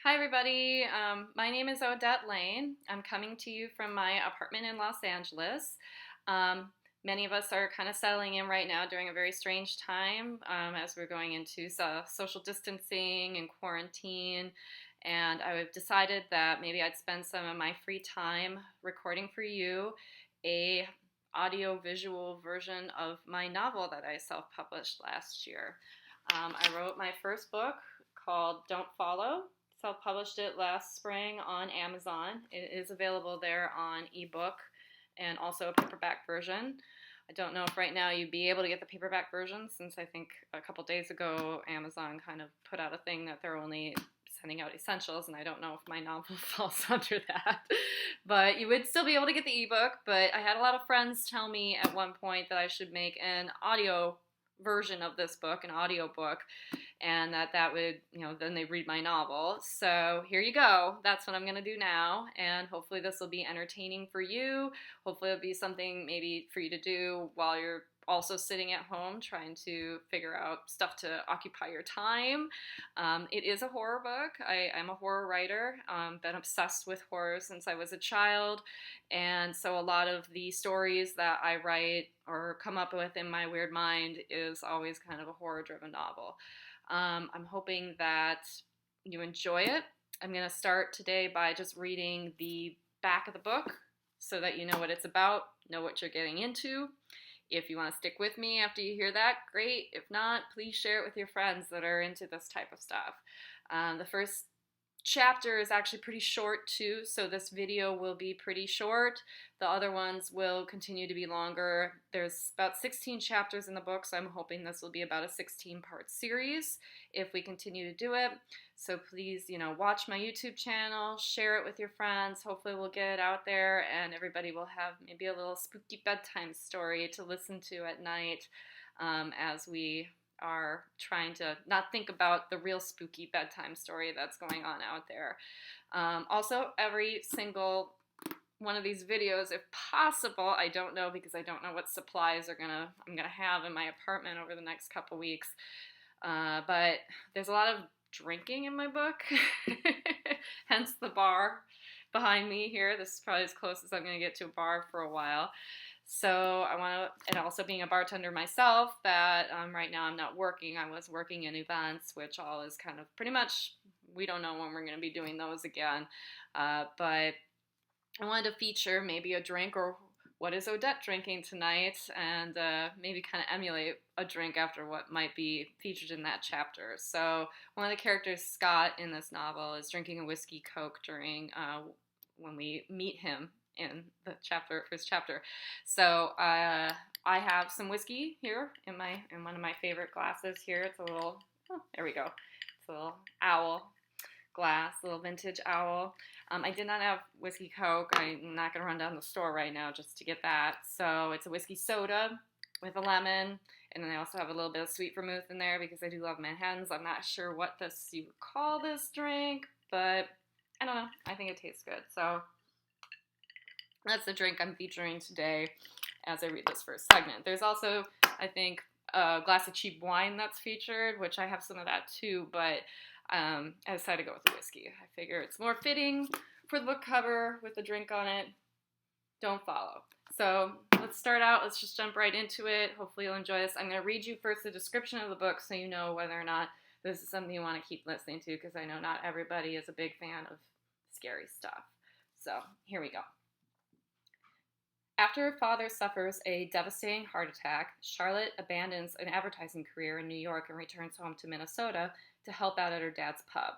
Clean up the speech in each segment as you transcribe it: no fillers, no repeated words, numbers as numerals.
Hi, everybody. My name is Odette Lane. I'm coming to you from my apartment in Los Angeles. Um, Many of us are kind of settling in right now during a very strange time as we're going into social distancing and quarantine. And I've decided that maybe I'd spend some of my free time recording for you a audio-visual version of my novel that I self-published last year. I wrote my first book called Don't Follow. Self-published it last spring on Amazon. It is available there on ebook and also a paperback version. I don't know if right now you'd be able to get the paperback version since I think a couple days ago Amazon kind of put out a thing that they're only sending out essentials, and I don't know if my novel falls under that. But you would still be able to get the ebook, but I had a lot of friends tell me at one point that I should make an audio version of this book, an audio book, and that would, then they read my novel. So here you go. That's what I'm going to do now, and hopefully this will be entertaining for you. Hopefully it'll be something maybe for you to do while you're also sitting at home trying to figure out stuff to occupy your time. It is a horror book. I'm a horror writer. Been obsessed with horror since I was a child, and so a lot of the stories that I write or come up with in my weird mind is always kind of a horror-driven novel. I'm hoping that you enjoy it. I'm going to start today by just reading the back of the book so that you know what it's about, know what you're getting into. If you want to stick with me after you hear that, great. If not, please share it with your friends that are into this type of stuff. The first chapter is actually pretty short too, so this video will be pretty short. The other ones will continue to be longer. There's about 16 chapters in the book, so I'm hoping this will be about a 16-part series if we continue to do it. So please, watch my YouTube channel, share it with your friends. Hopefully we'll get it out there and everybody will have maybe a little spooky bedtime story to listen to at night as we are trying to not think about the real spooky bedtime story that's going on out there. Also, every single one of these videos, if possible, I don't know because I don't know what supplies I'm gonna have in my apartment over the next couple weeks. But there's a lot of drinking in my book, hence the bar behind me here. This is probably as close as I'm gonna get to a bar for a while. So I want to, and also being a bartender myself, that right now I'm not working. I was working in events, which all is kind of pretty much, we don't know when we're going to be doing those again. But I wanted to feature maybe a drink or what is Odette drinking tonight, and maybe kind of emulate a drink after what might be featured in that chapter. So one of the characters, Scott, in this novel is drinking a whiskey Coke during when we meet him in the first chapter. So I have some whiskey here in one of my favorite glasses here. It's a little, there we go. It's a little owl glass, a little vintage owl. I did not have whiskey Coke. I'm not going to run down the store right now just to get that. So it's a whiskey soda with a lemon, and then I also have a little bit of sweet vermouth in there because I do love Manhattans. I'm not sure what you would call this drink, but I don't know. I think it tastes good. So that's the drink I'm featuring today as I read this first segment. There's also, I think, a glass of cheap wine that's featured, which I have some of that too, but I decided to go with the whiskey. I figure it's more fitting for the book cover with the drink on it. Don't follow. So let's start out. Let's just jump right into it. Hopefully you'll enjoy this. I'm going to read you first the description of the book so you know whether or not this is something you want to keep listening to, because I know not everybody is a big fan of scary stuff. So here we go. After her father suffers a devastating heart attack, Charlotte abandons an advertising career in New York and returns home to Minnesota to help out at her dad's pub.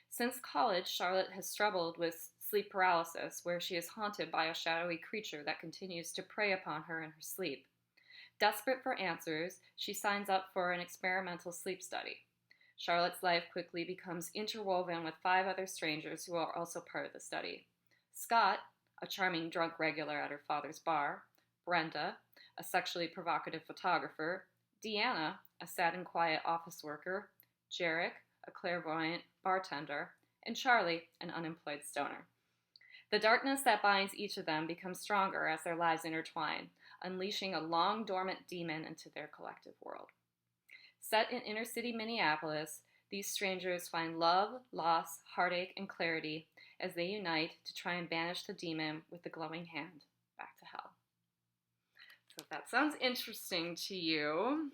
Since college, Charlotte has struggled with sleep paralysis, where she is haunted by a shadowy creature that continues to prey upon her in her sleep. Desperate for answers, she signs up for an experimental sleep study. Charlotte's life quickly becomes interwoven with 5 other strangers who are also part of the study. Scott, a charming drunk regular at her father's bar, Brenda, a sexually provocative photographer, Deanna, a sad and quiet office worker, Jarek, a clairvoyant bartender, and Charlie, an unemployed stoner. The darkness that binds each of them becomes stronger as their lives intertwine, unleashing a long-dormant demon into their collective world. Set in inner-city Minneapolis, These strangers find love, loss, heartache, and clarity as they unite to try and banish the demon with the glowing hand back to hell. So if that sounds interesting to you,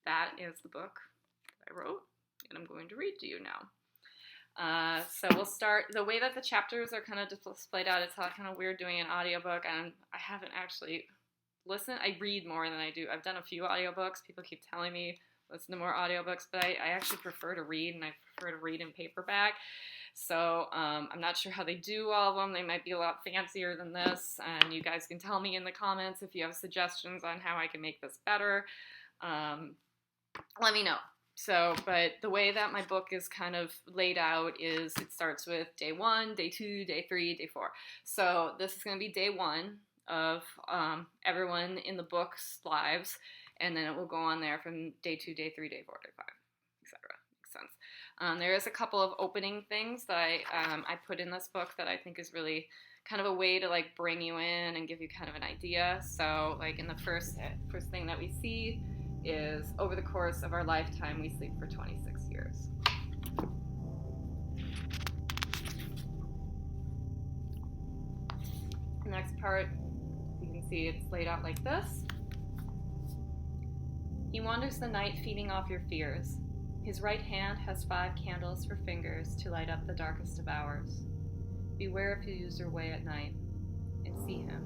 that is the book that I wrote, and I'm going to read to you now. So we'll start, the way that the chapters are kind of displayed out, it's kind of weird doing an audiobook, and I haven't actually listened. I read more than I do. I've done a few audiobooks. People keep telling me listen to more audiobooks, but I actually prefer to read, and I prefer to read in paperback. So I'm not sure how they do all of them. They might be a lot fancier than this, and you guys can tell me in the comments if you have suggestions on how I can make this better. Let me know. So, but the way that my book is kind of laid out is it starts with day 1, day 2, day 3, day 4. So this is going to be day 1 of everyone in the book's lives, and then it will go on there from day 2, day 3, day 4, day 5, etc. Makes sense. There is a couple of opening things that I put in this book that I think is really kind of a way to like bring you in and give you kind of an idea. So like in the first thing that we see is over the course of our lifetime we sleep for 26 years. The next part, you can see it's laid out like this. He wanders the night feeding off your fears. His right hand has 5 candles for fingers to light up the darkest of hours. Beware if you use your way at night and see him.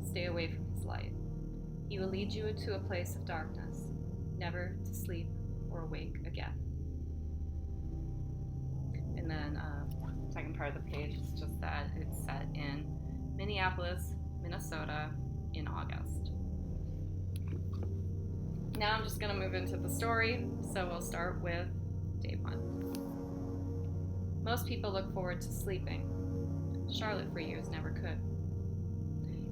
Stay away from his light. He will lead you into a place of darkness, never to sleep or awake again. And then second part of the page is just that it's set in Minneapolis, Minnesota in August. Now I'm just going to move into the story, so we'll start with day 1. Most people look forward to sleeping. Charlotte for years never could.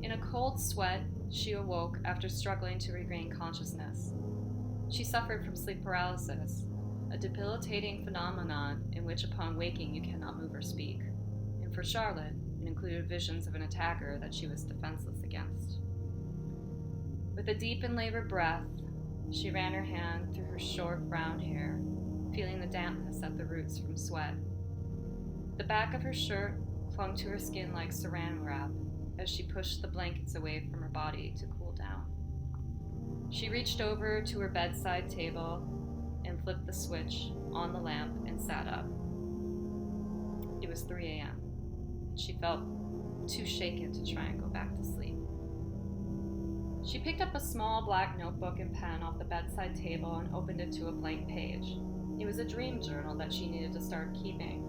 In a cold sweat, she awoke after struggling to regain consciousness. She suffered from sleep paralysis, a debilitating phenomenon in which upon waking you cannot move or speak. And for Charlotte, it included visions of an attacker that she was defenseless against. With a deep and labored breath, she ran her hand through her short brown hair, feeling the dampness at the roots from sweat. The back of her shirt clung to her skin like saran wrap as she pushed the blankets away from her body to cool down. She reached over to her bedside table and flipped the switch on the lamp and sat up. It was 3 a.m. She felt too shaken to try and go back to sleep. She picked up a small black notebook and pen off the bedside table and opened it to a blank page. It was a dream journal that she needed to start keeping.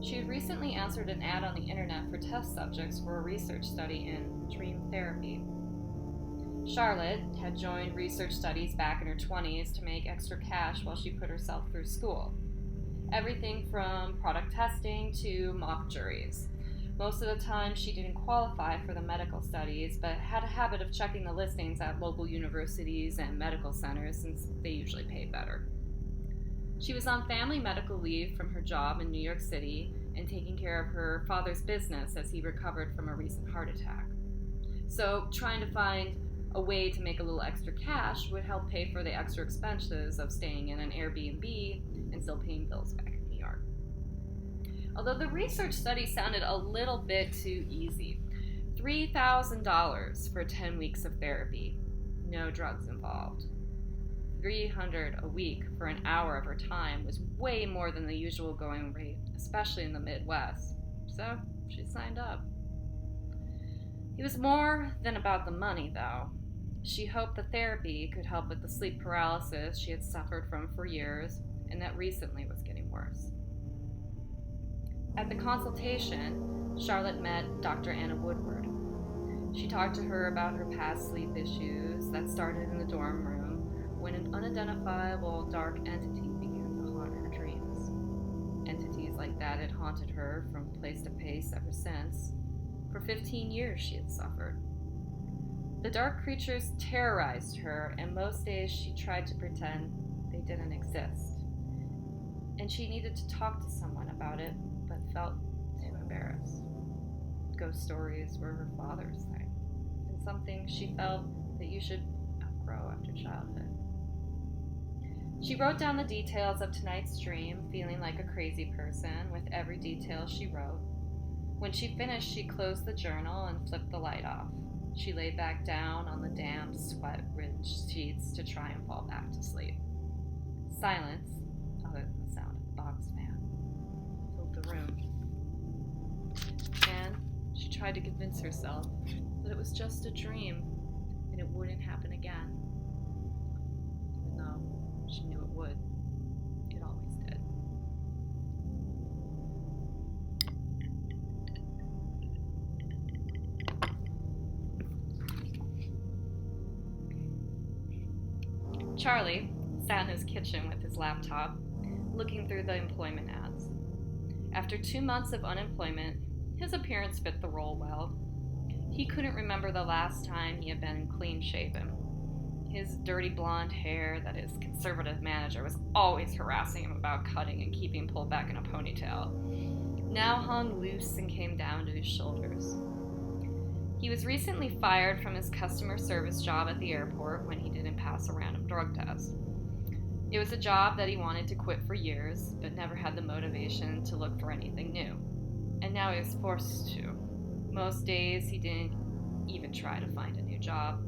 She had recently answered an ad on the internet for test subjects for a research study in dream therapy. Charlotte had joined research studies back in her 20s to make extra cash while she put herself through school. Everything from product testing to mock juries. Most of the time she didn't qualify for the medical studies, but had a habit of checking the listings at local universities and medical centers since they usually pay better. She was on family medical leave from her job in New York City and taking care of her father's business as he recovered from a recent heart attack. So trying to find a way to make a little extra cash would help pay for the extra expenses of staying in an Airbnb and still paying bills back in New York. Although the research study sounded a little bit too easy. $3,000 for 10 weeks of therapy. No drugs involved. $300 a week for an hour of her time was way more than the usual going rate, especially in the Midwest. So she signed up. It was more than about the money, though. She hoped the therapy could help with the sleep paralysis she had suffered from for years, and that recently was getting worse. At the consultation, Charlotte met Dr. Anna Woodward. She talked to her about her past sleep issues that started in the dorm room when an unidentifiable dark entity began to haunt her dreams. Entities like that had haunted her from place to place ever since. For 15 years she had suffered. The dark creatures terrorized her, and most days she tried to pretend they didn't exist. And she needed to talk to someone about it, but felt too embarrassed. Ghost stories were her father's thing, and something she felt that you should outgrow after childhood. She wrote down the details of tonight's dream, feeling like a crazy person with every detail she wrote. When she finished, she closed the journal and flipped the light off. She lay back down on the damp, sweat-ridged sheets to try and fall back to sleep. Silence, other than the sound of the box fan, filled the room. And she tried to convince herself that it was just a dream and it wouldn't happen again. Even though she knew it would. It always did. Charlie sat in his kitchen with his laptop, looking through the employment ads. After 2 months of unemployment, his appearance fit the role well. He couldn't remember the last time he had been clean-shaven. His dirty blonde hair that his conservative manager was always harassing him about cutting and keeping pulled back in a ponytail now hung loose and came down to his shoulders. He was recently fired from his customer service job at the airport when he didn't pass a random drug test. It was a job that he wanted to quit for years, but never had the motivation to look for anything new. And now he was forced to. Most days he didn't even try to find a new job.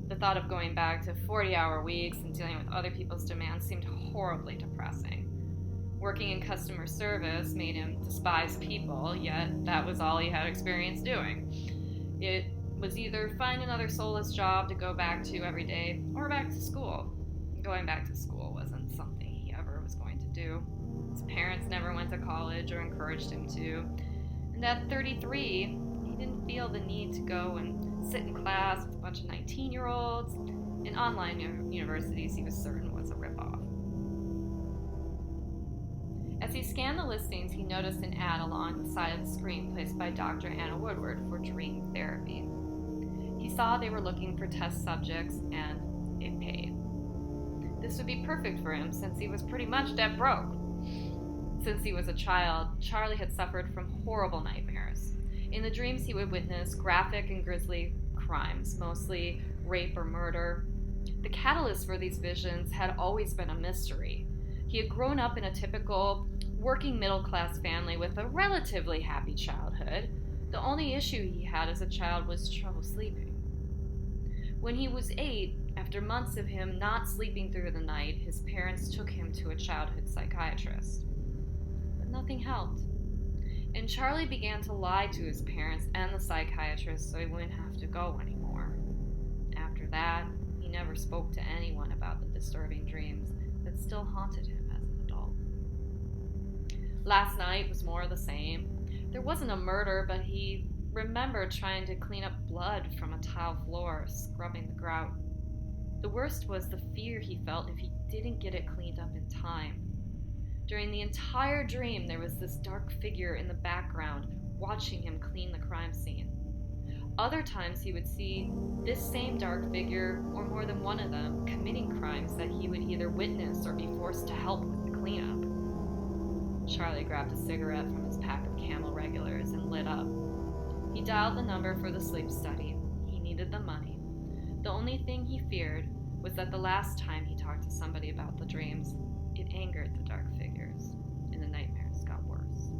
The thought of going back to 40-hour weeks and dealing with other people's demands seemed horribly depressing. Working in customer service made him despise people, yet that was all he had experience doing. It was either find another soulless job to go back to every day, or back to school. Going back to school wasn't something he ever was going to do. His parents never went to college or encouraged him to. And at 33, he didn't feel the need to go and sit in class with a bunch of 19-year-olds. In online universities, he was certain was a ripoff. As he scanned the listings, he noticed an ad along the side of the screen placed by Dr. Anna Woodward for dream therapy. He saw they were looking for test subjects, and it paid. This would be perfect for him since he was pretty much dead broke. Since he was a child, Charlie had suffered from horrible nightmares. In the dreams, he would witness graphic and grisly crimes, mostly rape or murder. The catalyst for these visions had always been a mystery. He had grown up in a typical working middle-class family with a relatively happy childhood. The only issue he had as a child was trouble sleeping. When he was 8, after months of him not sleeping through the night, his parents took him to a childhood psychiatrist. But nothing helped. And Charlie began to lie to his parents and the psychiatrist so he wouldn't have to go anymore. After that, he never spoke to anyone about the disturbing dreams that still haunted him as an adult. Last night was more of the same. There wasn't a murder, but he remembered trying to clean up blood from a tile floor, scrubbing the grout. The worst was the fear he felt if he didn't get it cleaned up in time. During the entire dream, there was this dark figure in the background watching him clean the crime scene. Other times he would see this same dark figure, or more than one of them, committing crimes that he would either witness or be forced to help with the cleanup. Charlie grabbed a cigarette from his pack of Camel regulars and lit up. He dialed the number for the sleep study. He needed the money. The only thing he feared was that the last time he talked to somebody about the dreams, it angered the dark figures, and the nightmares got worse.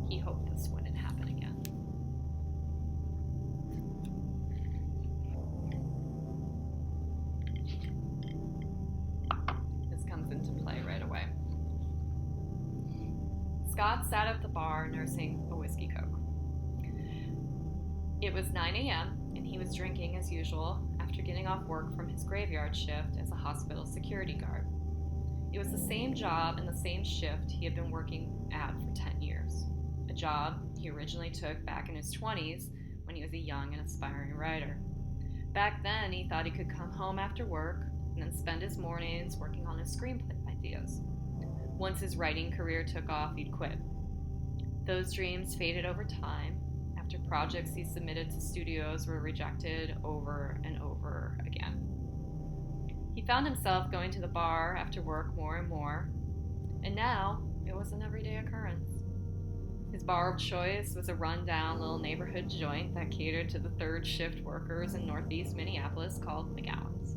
He hoped this wouldn't happen again. This comes into play right away. Scott sat at the bar nursing a whiskey coke. It was 9 a.m., and he was drinking as usual after getting off work from his graveyard shift as a hospital security guard. It was the same job and the same shift he had been working at for 10 years, a job he originally took back in his 20s when he was a young and aspiring writer. Back then, he thought he could come home after work and then spend his mornings working on his screenplay ideas. Once his writing career took off, he'd quit. Those dreams faded over time after projects he submitted to studios were rejected over and over again. He found himself going to the bar after work more and more, and now it was an everyday occurrence. His bar of choice was a run-down little neighborhood joint that catered to the third shift workers in northeast Minneapolis called McGowan's.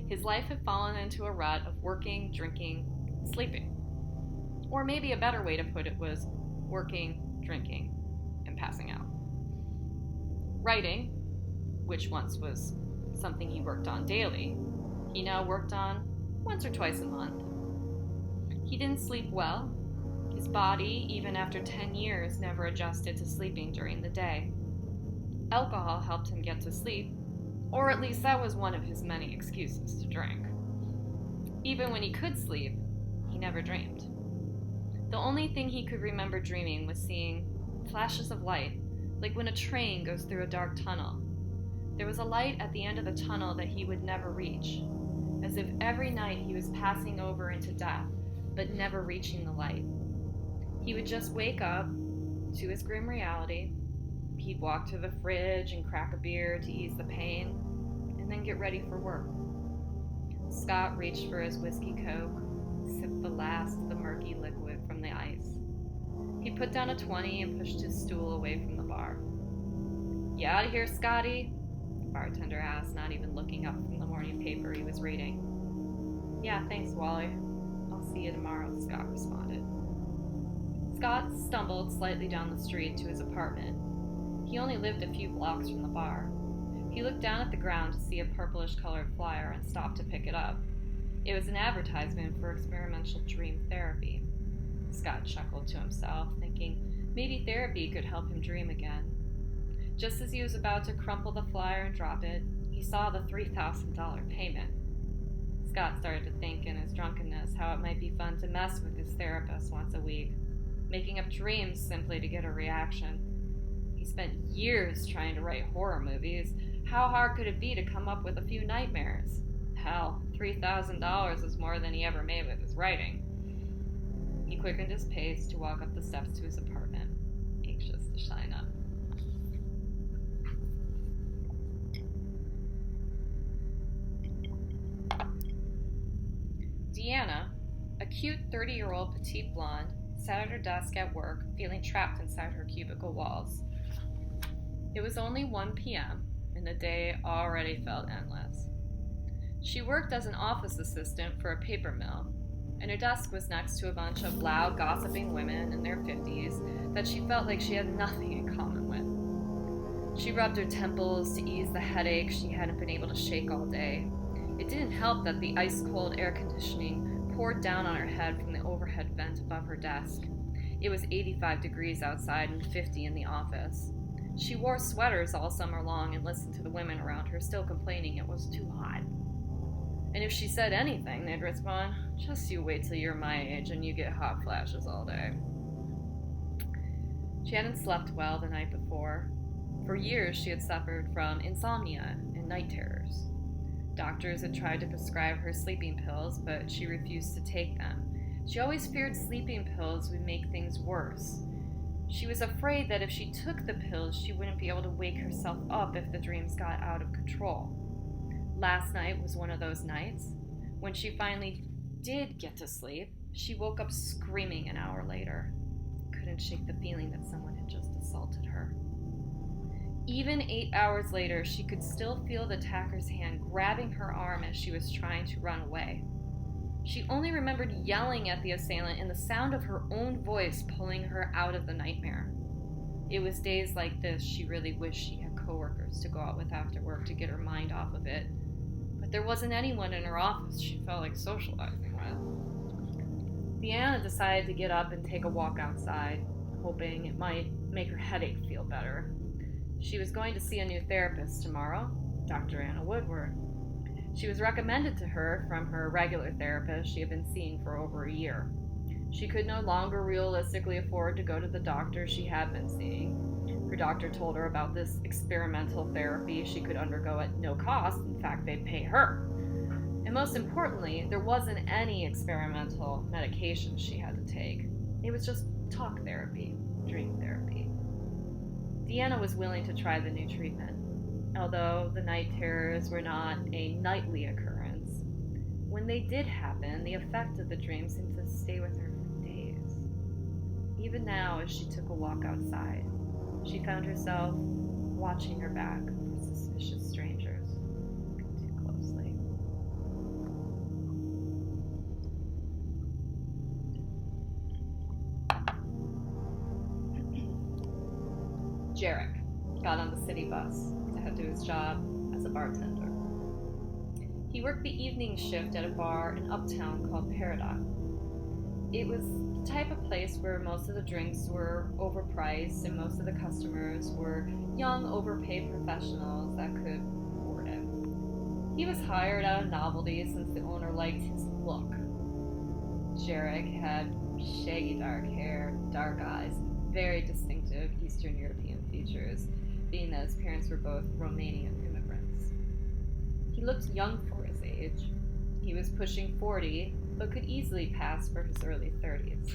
His life had fallen into a rut of working, drinking, sleeping. Or maybe a better way to put it was working, drinking, and passing out. Writing, which once was something he worked on daily, he now worked on once or twice a month. He didn't sleep well. His body, even after 10 years, never adjusted to sleeping during the day. Alcohol helped him get to sleep, or at least that was one of his many excuses to drink. Even when he could sleep, he never dreamed. The only thing he could remember dreaming was seeing flashes of light, like when a train goes through a dark tunnel. There was a light at the end of the tunnel that he would never reach, as if every night he was passing over into death, but never reaching the light. He would just wake up to his grim reality. He'd walk to the fridge and crack a beer to ease the pain, and then get ready for work. Scott reached for his whiskey coke, sipped the last of the murky liquid from the ice. He put down a 20 and pushed his stool away from the bar. "You out of here, Scotty?" the bartender asked, not even looking up from the morning paper he was reading. "Yeah, thanks, Wally. I'll see you tomorrow," Scott responded. Scott stumbled slightly down the street to his apartment. He only lived a few blocks from the bar. He looked down at the ground to see a purplish-colored flyer and stopped to pick it up. It was an advertisement for experimental dream therapy. Scott chuckled to himself, thinking maybe therapy could help him dream again. Just as he was about to crumple the flyer and drop it, he saw the $3,000 payment. Scott started to think in his drunkenness how it might be fun to mess with his therapist once a week, making up dreams simply to get a reaction. He spent years trying to write horror movies. How hard could it be to come up with a few nightmares? Hell, $3,000 was more than he ever made with his writing. He quickened his pace to walk up the steps to his apartment, anxious to shine up. Deanna, a cute 30-year-old petite blonde, sat at her desk at work, feeling trapped inside her cubicle walls. It was only 1 p.m., and the day already felt endless. She worked as an office assistant for a paper mill, and her desk was next to a bunch of loud, gossiping women in their 50s that she felt like she had nothing in common with. She rubbed her temples to ease the headache she hadn't been able to shake all day. It didn't help that the ice-cold air conditioning poured down on her head from the overhead vent above her desk. It was 85 degrees outside and 50 in the office. She wore sweaters all summer long and listened to the women around her still complaining it was too hot. And if she said anything, they'd respond, "Just you wait till you're my age and you get hot flashes all day." She hadn't slept well the night before. For years, she had suffered from insomnia and night terrors. Doctors had tried to prescribe her sleeping pills, but she refused to take them. She always feared sleeping pills would make things worse. She was afraid that if she took the pills, she wouldn't be able to wake herself up if the dreams got out of control. Last night was one of those nights. When she finally did get to sleep, she woke up screaming an hour later. Couldn't shake the feeling that someone had just assaulted her. Even 8 hours later, she could still feel the attacker's hand grabbing her arm as she was trying to run away. She only remembered yelling at the assailant and the sound of her own voice pulling her out of the nightmare. It was days like this she really wished she had coworkers to go out with after work to get her mind off of it. But there wasn't anyone in her office she felt like socializing with. Deanna decided to get up and take a walk outside, hoping it might make her headache feel better. She was going to see a new therapist tomorrow, Dr. Anna Woodward. She was recommended to her from her regular therapist she had been seeing for over a year. She could no longer realistically afford to go to the doctor she had been seeing. Her doctor told her about this experimental therapy she could undergo at no cost. In fact, they'd pay her. And most importantly, there wasn't any experimental medication she had to take. It was just talk therapy, dream therapy. Deanna was willing to try the new treatment, although the night terrors were not a nightly occurrence. When they did happen, the effect of the dream seemed to stay with her for days. Even now, as she took a walk outside, she found herself watching her back for suspicious strangers too closely. Jarek got on the city bus to head to his job as a bartender. He worked the evening shift at a bar in Uptown called Paradox. It was the type of place where most of the drinks were overpriced and most of the customers were young, overpaid professionals that could afford it. He was hired out of novelty since the owner liked his look. Jarek had shaggy dark hair, dark eyes, very distinctive Eastern European features, being that his parents were both Romanian immigrants. He looked young for his age. He was pushing 40, but could easily pass for his early 30s.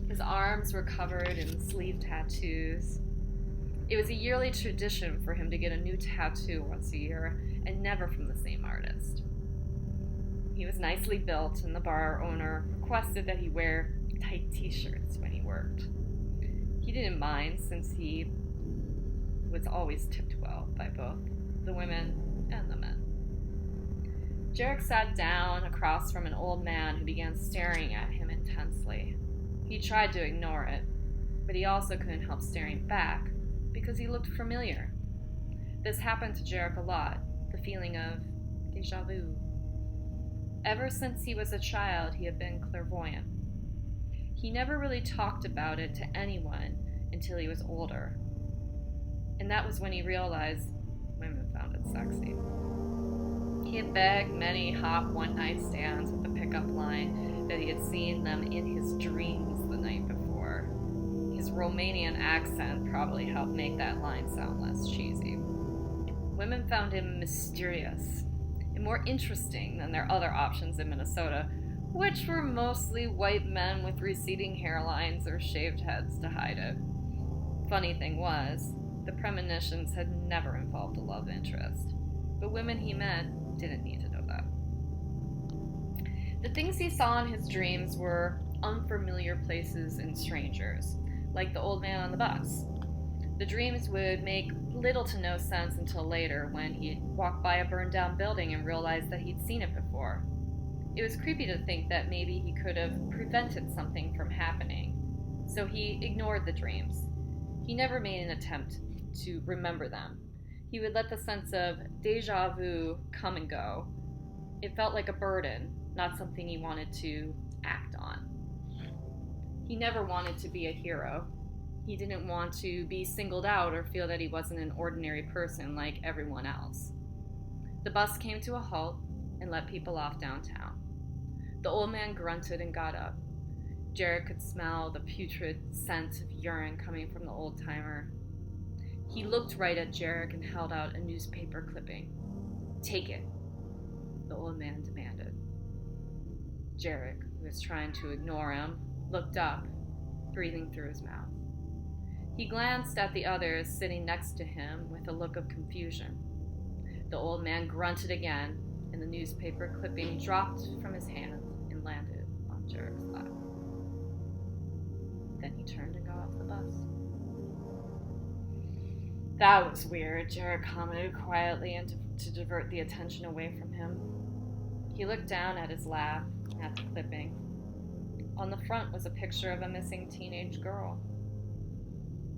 His arms were covered in sleeve tattoos. It was a yearly tradition for him to get a new tattoo once a year, and never from the same artist. He was nicely built, and the bar owner requested that he wear tight t-shirts when he worked. He didn't mind, since he was always tipped well by both the women and the men. Jarek sat down across from an old man who began staring at him intensely. He tried to ignore it, but he also couldn't help staring back because he looked familiar. This happened to Jarek a lot, the feeling of déjà vu. Ever since he was a child, he had been clairvoyant. He never really talked about it to anyone until he was older. And that was when he realized women found it sexy. He had begged many hot one-night stands with the pickup line that he had seen them in his dreams the night before. His Romanian accent probably helped make that line sound less cheesy. Women found him mysterious and more interesting than their other options in Minnesota, which were mostly white men with receding hairlines or shaved heads to hide it. Funny thing was, the premonitions had never involved a love interest, but women he met didn't need to know that. The things he saw in his dreams were unfamiliar places and strangers, like the old man on the bus. The dreams would make little to no sense until later, when he'd walk by a burned down building and realize that he'd seen it before. It was creepy to think that maybe he could have prevented something from happening, so he ignored the dreams. He never made an attempt to remember them. He would let the sense of déjà vu come and go. It felt like a burden, not something he wanted to act on. He never wanted to be a hero. He didn't want to be singled out or feel that he wasn't an ordinary person like everyone else. The bus came to a halt and let people off downtown. The old man grunted and got up. Jarek could smell the putrid scent of urine coming from the old-timer. He looked right at Jarek and held out a newspaper clipping. "Take it," the old man demanded. Jarek, who was trying to ignore him, looked up, breathing through his mouth. He glanced at the others sitting next to him with a look of confusion. The old man grunted again, and the newspaper clipping dropped from his hand and landed on Jarek's lap. Then he turned and got off the bus. "That was weird," Jarek commented quietly, and to divert the attention away from him. He looked down at his lap, at the clipping. On the front was a picture of a missing teenage girl.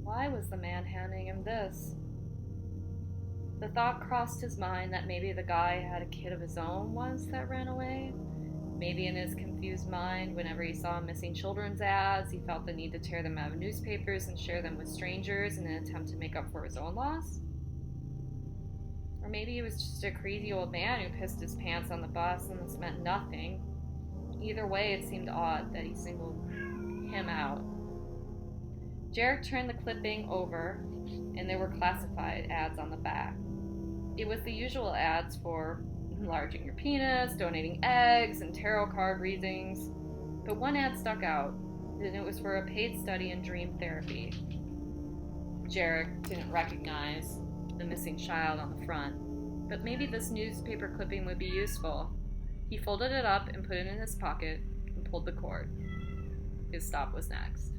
Why was the man handing him this? The thought crossed his mind that maybe the guy had a kid of his own once that ran away. Maybe in his confused mind, whenever he saw missing children's ads, he felt the need to tear them out of newspapers and share them with strangers in an attempt to make up for his own loss. Or maybe he was just a crazy old man who pissed his pants on the bus and this meant nothing. Either way, it seemed odd that he singled him out. Jarek turned the clipping over, and there were classified ads on the back. It was the usual ads for enlarging your penis, donating eggs, and tarot card readings. But one ad stuck out, and it was for a paid study in dream therapy. Jarek didn't recognize the missing child on the front, but maybe this newspaper clipping would be useful. He folded it up and put it in his pocket and pulled the cord. His stop was next.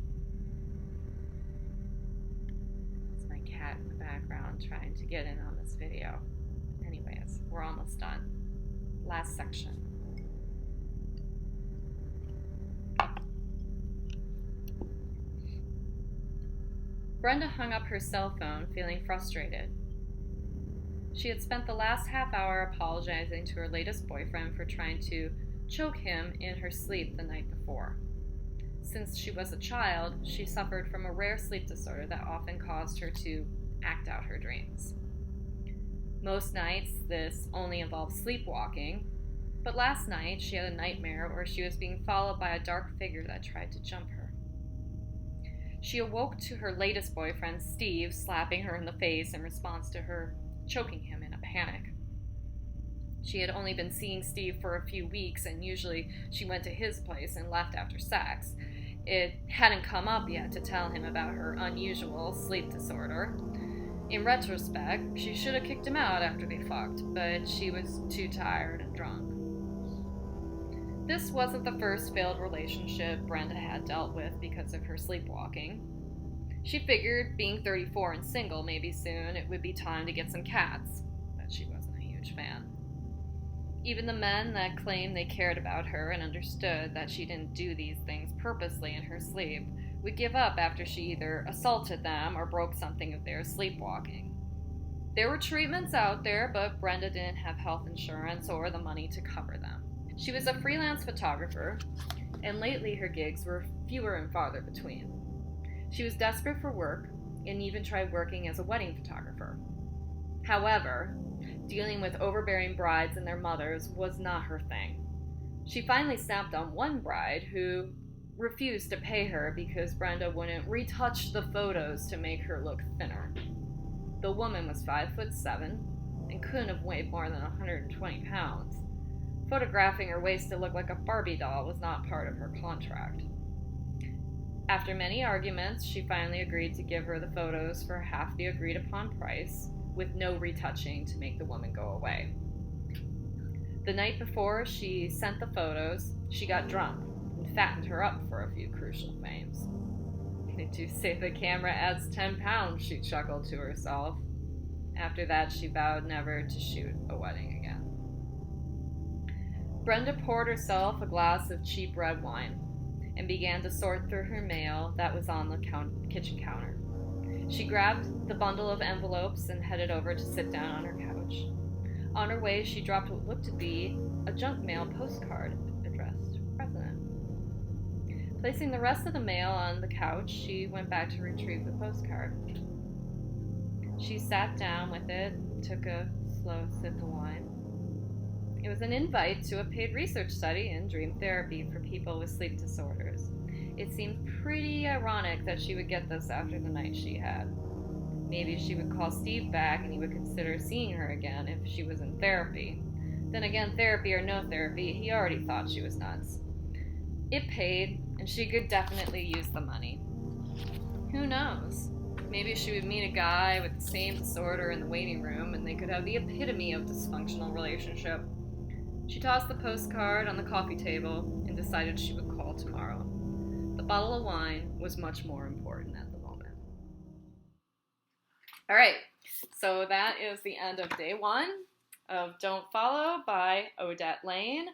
It's my cat in the background trying to get in on this video. Anyways, we're almost done. Last section. Brenda hung up her cell phone, feeling frustrated. She had spent the last half hour apologizing to her latest boyfriend for trying to choke him in her sleep the night before. Since she was a child, she suffered from a rare sleep disorder that often caused her to act out her dreams. Most nights, this only involved sleepwalking, but last night she had a nightmare where she was being followed by a dark figure that tried to jump her. She awoke to her latest boyfriend, Steve, slapping her in the face in response to her choking him in a panic. She had only been seeing Steve for a few weeks, and usually she went to his place and left after sex. It hadn't come up yet to tell him about her unusual sleep disorder. In retrospect, she should have kicked him out after they fucked, but she was too tired and drunk. This wasn't the first failed relationship Brenda had dealt with because of her sleepwalking. She figured, being 34 and single, maybe soon it would be time to get some cats, but she wasn't a huge fan. Even the men that claimed they cared about her and understood that she didn't do these things purposely in her sleep would give up after she either assaulted them or broke something of theirs sleepwalking. There were treatments out there, but Brenda didn't have health insurance or the money to cover them. She was a freelance photographer, and lately her gigs were fewer and farther between. She was desperate for work and even tried working as a wedding photographer. However, dealing with overbearing brides and their mothers was not her thing. She finally snapped on one bride who refused to pay her because Brenda wouldn't retouch the photos to make her look thinner. The woman was 5'7" and couldn't have weighed more than 120 pounds. Photographing her waist to look like a Barbie doll was not part of her contract. After many arguments, she finally agreed to give her the photos for half the agreed upon price, with no retouching to make the woman go away. The night before she sent the photos, she got drunk and fattened her up for a few crucial frames. They do say the camera adds 10 pounds, she chuckled to herself. After that, she vowed never to shoot a wedding again. Brenda poured herself a glass of cheap red wine and began to sort through her mail that was on the kitchen counter. She grabbed the bundle of envelopes and headed over to sit down on her couch. On her way, she dropped what looked to be a junk mail postcard addressed to the President. Placing the rest of the mail on the couch, she went back to retrieve the postcard. She sat down with it and took a slow sip of wine. It was an invite to a paid research study in dream therapy for people with sleep disorders. It seemed pretty ironic that she would get this after the night she had. Maybe she would call Steve back and he would consider seeing her again if she was in therapy. Then again, therapy or no therapy, he already thought she was nuts. It paid, and she could definitely use the money. Who knows? Maybe she would meet a guy with the same disorder in the waiting room and they could have the epitome of dysfunctional relationship. She tossed the postcard on the coffee table and decided she would call tomorrow. The bottle of wine was much more important at the moment. All right, so that is the end of day one of Don't Follow by Odette Lane.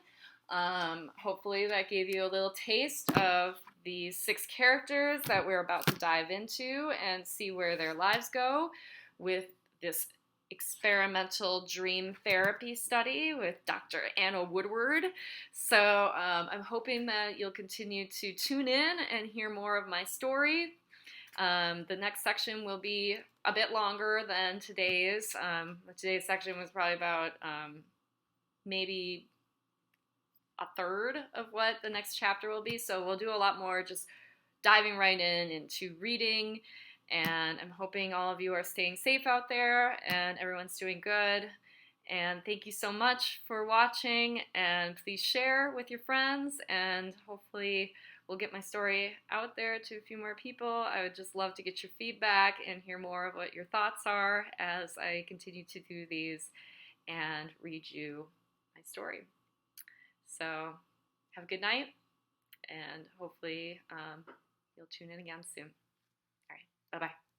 Hopefully that gave you a little taste of these 6 characters that we're about to dive into and see where their lives go with this experimental dream therapy study with Dr. Anna Woodward. So I'm hoping that you'll continue to tune in and hear more of my story. The next section will be a bit longer than today's. Today's section was probably about maybe a third of what the next chapter will be. So we'll do a lot more just diving right into reading. And I'm hoping all of you are staying safe out there and everyone's doing good. And thank you so much for watching. And please share with your friends. And hopefully we'll get my story out there to a few more people. I would just love to get your feedback and hear more of what your thoughts are as I continue to do these and read you my story. So have a good night. And hopefully you'll tune in again soon. All right. Bye-bye.